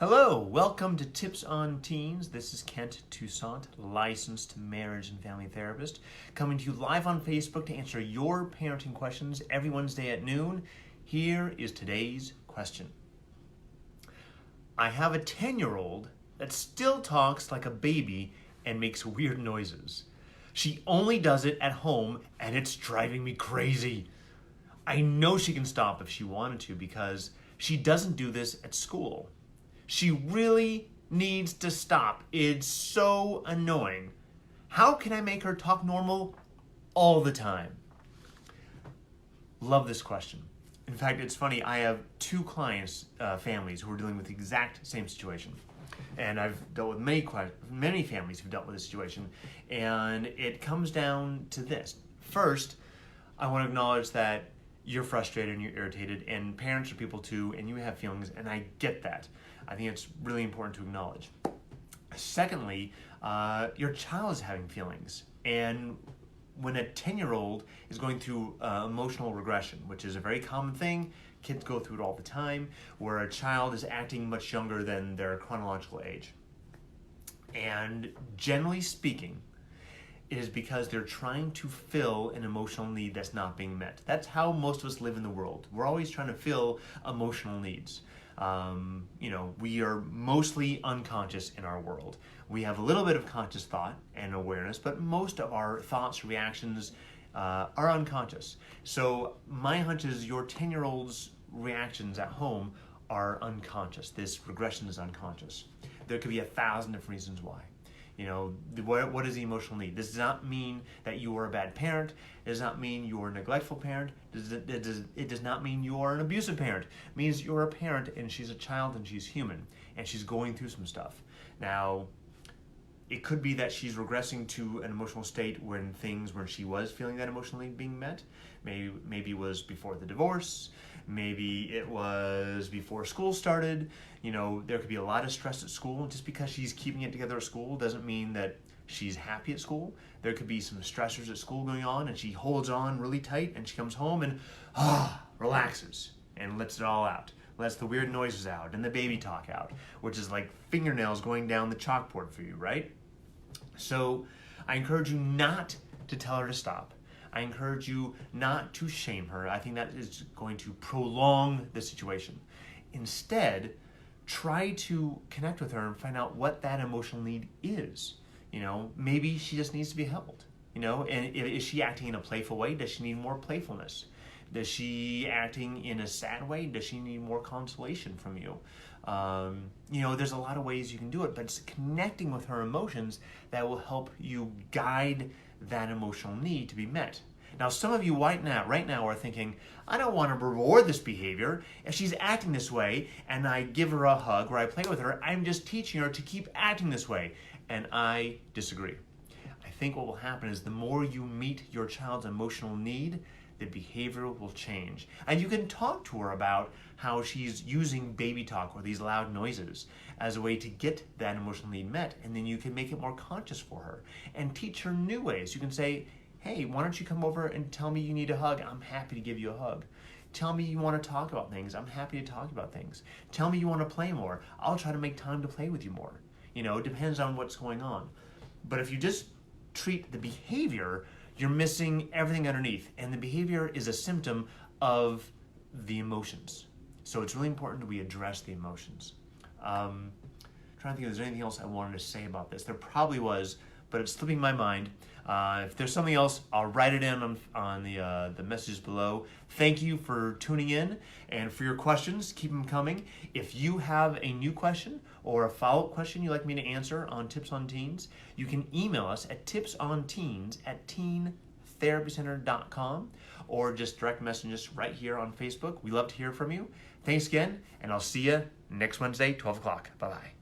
Hello, welcome to Tips on Teens. This is Kent Toussaint, licensed marriage and family therapist, coming to you live on Facebook to answer your parenting questions every Wednesday at noon. Here is today's question. I have a 10-year-old that still talks like a baby and makes weird noises. She only does it at home and it's driving me crazy. I know she can stop if she wanted to because she doesn't do this at school. She really needs to stop. It's so annoying. How can I make her talk normal all the time? Love this question. In fact, it's funny, I have two clients, families, who are dealing with the exact same situation. And I've dealt with many families who've dealt with this situation. And it comes down to this. First, I want to acknowledge that you're frustrated and you're irritated, and parents are people too, and you have feelings, and I get that. I think it's really important to acknowledge. Secondly, your child is having feelings, and when a 10-year-old is going through emotional regression, which is a very common thing, kids go through it all the time, where a child is acting much younger than their chronological age. And generally speaking, it is because they're trying to fill an emotional need that's not being met. That's how most of us live in the world. We're always trying to fill emotional needs. We are mostly unconscious in our world. We have a little bit of conscious thought and awareness, but most of our thoughts, reactions are unconscious. So my hunch is your 10-year-old's reactions at home are unconscious. This regression is unconscious. There could be 1,000 different reasons why. What is the emotional need? This does not mean that you are a bad parent. It does not mean you are a neglectful parent. It does not mean you are an abusive parent. It means you're a parent and she's a child and she's human and she's going through some stuff. Now, it could be that she's regressing to an emotional state when she was feeling that emotional need being met. Maybe it was before the divorce. Maybe it was before school started. There could be a lot of stress at school. Just because she's keeping it together at school doesn't mean that she's happy at school. There could be some stressors at school going on and she holds on really tight and she comes home and relaxes and lets it all out. Lets the weird noises out and the baby talk out, which is like fingernails going down the chalkboard for you, right? So I encourage you not to tell her to stop. I encourage you not to shame her. I think that is going to prolong the situation. Instead, try to connect with her and find out what that emotional need is. Maybe she just needs to be held. And is she acting in a playful way? Does she need more playfulness? Does she acting in a sad way? Does she need more consolation from you? There's a lot of ways you can do it, but it's connecting with her emotions that will help you guide that emotional need to be met. Now, some of you right now are thinking, I don't want to reward this behavior. If she's acting this way and I give her a hug or I play with her, I'm just teaching her to keep acting this way. And I disagree. I think what will happen is the more you meet your child's emotional need, the behavior will change. And you can talk to her about how she's using baby talk or these loud noises as a way to get that emotional need met, and then you can make it more conscious for her and teach her new ways. You can say, hey, why don't you come over and tell me you need a hug? I'm happy to give you a hug. Tell me you want to talk about things. I'm happy to talk about things. Tell me you want to play more. I'll try to make time to play with you more. It depends on what's going on. But if you just treat the behavior, you're missing everything underneath. And the behavior is a symptom of the emotions. So it's really important that we address the emotions. Trying to think if there's anything else I wanted to say about this. There probably was, but it's slipping my mind. If there's something else, I'll write it in on the messages below. Thank you for tuning in and for your questions. Keep them coming. If you have a new question or a follow-up question you'd like me to answer on Tips on Teens, you can email us at tipsonteens@teentherapycenter.com or just direct message us right here on Facebook. We love to hear from you. Thanks again, and I'll see you next Wednesday, 12 o'clock. Bye-bye.